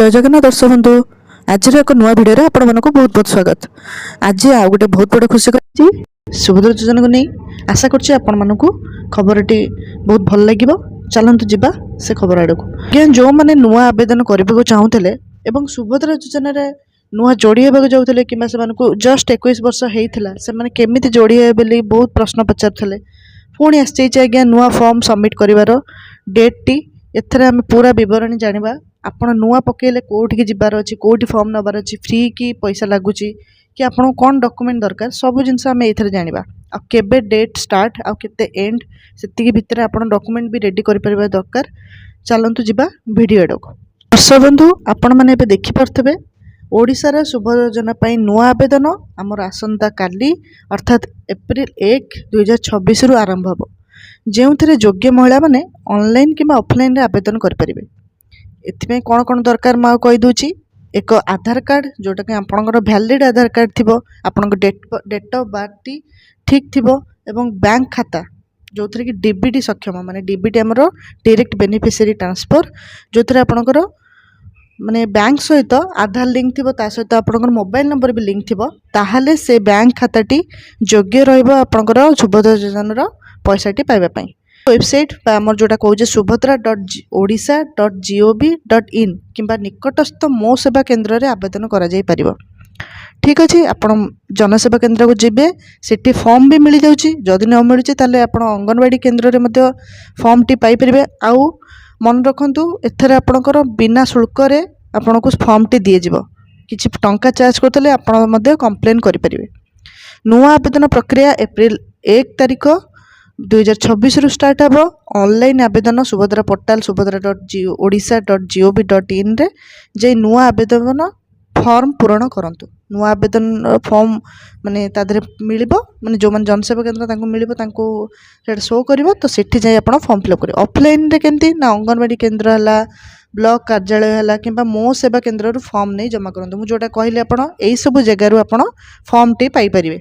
जय जगन्नाथ दर्शक बंधु आज एक नुआ भिडियो आपण मानक बहुत बहुत स्वागत। आज आउ गोटे बहुत बड़ खुशी कर सुभद्रा योजना को नहीं आशा कर खबरटी बहुत भल लगे। चलतु जावा से खबर आड़ को जो मैंने नुआ आवेदन करने को चाहूले और सुभद्रा योजना नुआ जोड़ी होगा जाऊे कि जस्ट 21 वर्ष होता से केमी जोड़ी हे बोली बहुत प्रश्न पचार पुणी आज्ञा नुआ फॉर्म सबमिट कर डेट टी एथरे आम पूरा बरणी जाना आपण नुआ पकेले कोठी जिबार अच्छी कोठी फॉर्म नबार अच्छी फ्री कि पैसा लगुच कि आपन कौन डॉक्यूमेंट दरकार सब जिनस आम ये जाना आ केबे डेट स्टार्ट आ केते एंड से भितर आपन डॉक्यूमेंट भी रेडी कर परिबा दरकार। चलतु जिबा वीडियो को दर्शक बंधु आपण माने एबे देखि परथबे ओडिशार सुभद्रा योजना पाई नुआ आवेदन आमर आसंता काली अर्थात एप्रिल 1 2026 रु आरंभ हो जो योग्य महिला माने ऑनलाइन कि ऑफलाइन रे आवेदन कर परिबे। एथिपाई कौन कौन दरकार मैं कहीदे एक आधार कार्ड जोटा कि आपंकर भैलिड आधार कार्ड थी आपण डेट ऑफ बर्थ टी ठीक थी एवं बैंक खाता जो थी कि डीबीटी सक्षम माने डीबीटी आमर डायरेक्ट बेनिफिशियरी ट्रांसफर जो थी आपंकर माने बैंक सहित आधार लिंक थी सहित आपंकर मोबाइल नंबर भी लिंक थी ताहले से बैंक खाताटी योग्य रहा सुभद्रा योजनार पैसाटी पाइबापी। वेबसाइट आमर जोटा कहे subhadra.odisha.gov.in किंबा निकटस्थ मो सेवा केन्द्र में आवेदन करा जाई परिबो। ठीक अच्छे आपण जनसेवा केन्द्र को जीवे सेठी फॉर्म भी मिल जाउची जदि न मिलुची ताले आपण अंगनवाड़ी केन्द्र रे मध्य फॉर्म टी पाई परिबे। आउ मन रखंतु एथरे आपणकर बिना शुल्क रे आपनको फॉर्म टी दिए जिवो किछि टंका चार्ज करतले आपण मध्य कंप्लेन करि परिबे। नुआ आवेदन प्रक्रिया एप्रिल 1 तारिख 2026 रु स्टार्ट हे। ऑनलाइन आवेदन सुभद्रा पोर्टाल subhadra.odisha.gov.in रे जे नुआ आवेदन फॉर्म पूरण करंतु। नुआ आवेदन फॉर्म माने तादरे मिलिबो माने जो माने जनसेवा केन्द्र तांको मिलिबो तांको सेट शो करिवो तो सेठी जाय आपण फॉर्म फिलअप करिवो। ऑफलाइन रे केंती ना अंगनवाड़ी केन्द्र हला ब्लॉक कार्यालय हला किंबा मो सेवा केन्द्र रु फॉर्म नै जमा करंतु। मु जोटा कहले आपण एई सब जगह रु आपण फॉर्म टे पाई परिबे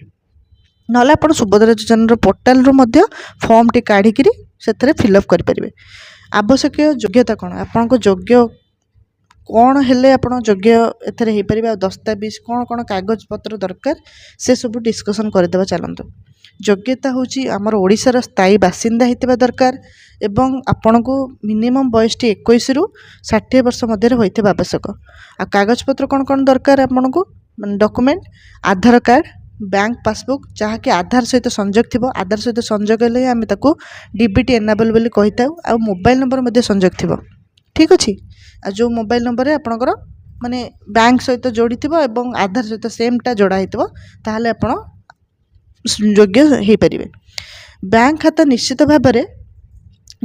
नले आपण सुभद्रा योजना पोर्टाल रु मध्य फॉर्म टी काढ़िकी से फिलअप करें। आवश्यक योग्यता कौन आपन को योग्य कौन हेले आप योग्य एथरे हो पारे दस्तावेज कौन कौन कागज पत्र दरकार से सब डिस्कसन करदेवा। चलतु योग्यता हूँ आमर ओडिशार स्थायी बासिंदा होता दरकार एवं आपण को मिनिमम बयस 21 रु 60 वर्ष मध्य होता आवश्यक। आ कागज पत्र कौन कौन दरकार आपन को डॉक्यूमेंट आधार कार्ड बैंक पासबुक जहाँकि आधार सहित संजोग थी आधार सहित संजोग हेल्ले आम डीबीटी एनाबल बोली कही था आ मोबाइल नंबर संजोग थी। ठीक अच्छे आ जो मोबाइल नंबर आपणकर माने बैंक सहित जोड़ी थी और आधार सहित सेमटा जोड़ा होता ताहले आपण योग्य हो पारे। बैंक खाता निश्चित भाव में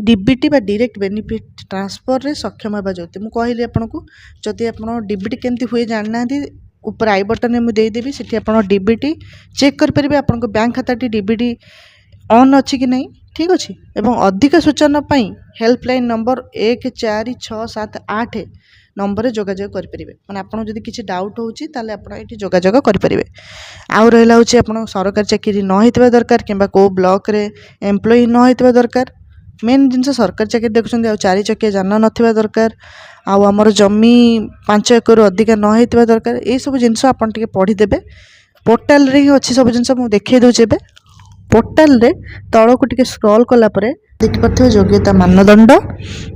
डीबीटी बा डायरेक्ट बेनिफिट ट्रांसफर रे सक्षम होगा जो मुझे कहली आपन को जदि आप डीबीटी केमती हुए जानना ऊपर आई बटन में मुझे देदेवी से डीबीटी चेक करेंगे आपन बैंक खाता डीबीटी ऑन अच्छी कि नहीं। ठीक अच्छे एवं अधिक सूचना पाई हेल्पलाइन नंबर 146778 नंबर जोगाजोग करेंगे मैंने आपको जब किसी डाउट होती ये जोगाजोग करेंगे। आउ रहा हूँ आप सरकारी चाकरी न होता दरकार कि को ब्लॉक रे एम्प्लॉई न होता दरकार मेन जिनस सरकारी चाकरी देखुं आ 4 चकिया जान ना दरकार आमर जमी 5 एकर अधिक न होता दरकार ये सब जिनस आप पढ़ीदे। पोर्टाल रे ही अच्छी सब जिनस मुझे देखा दूचे पोर्टाल रे तल को टिके स्क्रॉल कला परे देखिपे योग्यता मानदंड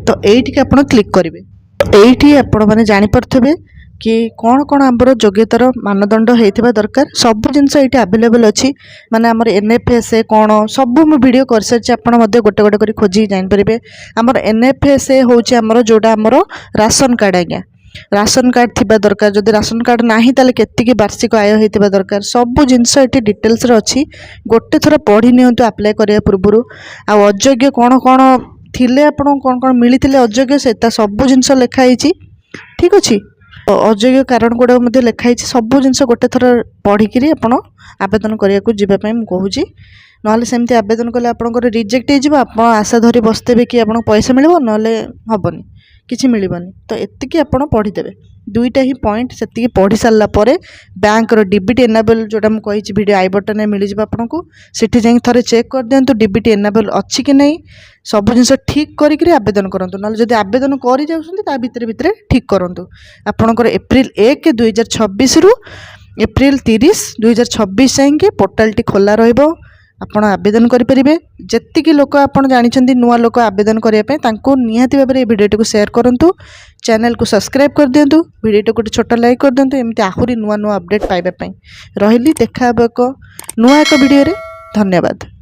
तो ये आप क्लिक करेंगे। ये आपण मैंने जापे कि कौन कौन आमर योग्यतार मानदंड होता दरकार सब जिनस ये आवेलेबल अच्छी माने आमर एनएफएसए कौन सब मुझे वीडियो कर सारी आपड़ गोटे गोटे कर खोजी जापर। आमर एनएफएसए हूँ आमर जोटा आमर राशन कार्ड आज्ञा राशन कार्ड थिबा दरकार जदि राशन कार्ड नाही ताले केतिकी वार्षिक आय होइतिबा दरकार सब जिनस ये डिटेल्स रे अच्छी गोटे थर पढ़ी नियंतु अप्लाई करिया पूर्व आ अयोग्य कौन कौन थिले आपण कौन कौन मिली अयोग्य से सब जिनस लिखाई। ठीक अच्छे अयोग्य कारण गुड़ा मध्य लिखाई सब जिनस गोटे थर पढ़िकी आप आवेदन करने को जीवाई मुझे ना सेमती आवेदन कले आपंकर रिजेक्ट हो आप आशा धरी बसते कि आपको पैसा मिल ना हेनी କିଛି ମିଳିବନି। ତ ଏତିକି ଆପଣ ପଢ଼ିଦେବେ, ଦୁଇଟା ହିଁ ପଏଣ୍ଟ ସେତିକି ପଢ଼ି ସାରିଲା ପରେ ବ୍ୟାଙ୍କର ଡିବିଟି ଏନାବଲ୍ ଯେଉଁଟା ମୁଁ କହିଛି ଭିଡ଼ିଓ ଆଇ ବଟନରେ ମିଳିଯିବ ଆପଣଙ୍କୁ, ସେଠି ଯାଇକି ଥରେ ଚେକ୍ କରିଦିଅନ୍ତୁ ଡିବିଟି ଏନାବଲ୍ ଅଛି କି ନାହିଁ। ସବୁ ଜିନିଷ ଠିକ୍ କରିକିରି ଆବେଦନ କରନ୍ତୁ, ନହେଲେ ଯଦି ଆବେଦନ କରିଯାଉଛନ୍ତି ତା ଭିତରେ ଠିକ୍ କରନ୍ତୁ। ଆପଣଙ୍କର ଏପ୍ରିଲ 1, 2026ରୁ ଏପ୍ରିଲ 30, 2026 ଯାଇକି ପୋର୍ଟାଲଟି ଖୋଲା ରହିବ। ଆପଣ ଆବେଦନ କରିପାରିବେ। ଯେତିକି ଲୋକ ଆପଣ ଜାଣିଛନ୍ତି ନୂଆ ଲୋକ ଆବେଦନ କରିବା ପାଇଁ, ତାଙ୍କୁ ନିହାତି ଭାବରେ এই ଭିଡ଼ିଓଟିକୁ ସେୟାର କରନ୍ତୁ, ଚ୍ୟାନେଲକୁ ସବସ୍କ୍ରାଇବ୍ କରିଦିଅନ୍ତୁ, ଭିଡ଼ିଓଟିକୁ ଗୋଟେ ଛୋଟ ଲାଇକ୍ କରିଦିଅନ୍ତୁ, ଏମିତି ଆହୁରି ନୂଆ ନୂଆ ଅପଡ଼େଟ୍ ପାଇବା ପାଇଁ। ରହିଲି, ଦେଖା ହେବ ଏକ ନୂଆ ଏକ ଭିଡ଼ିଓରେ। ଧନ୍ୟବାଦ।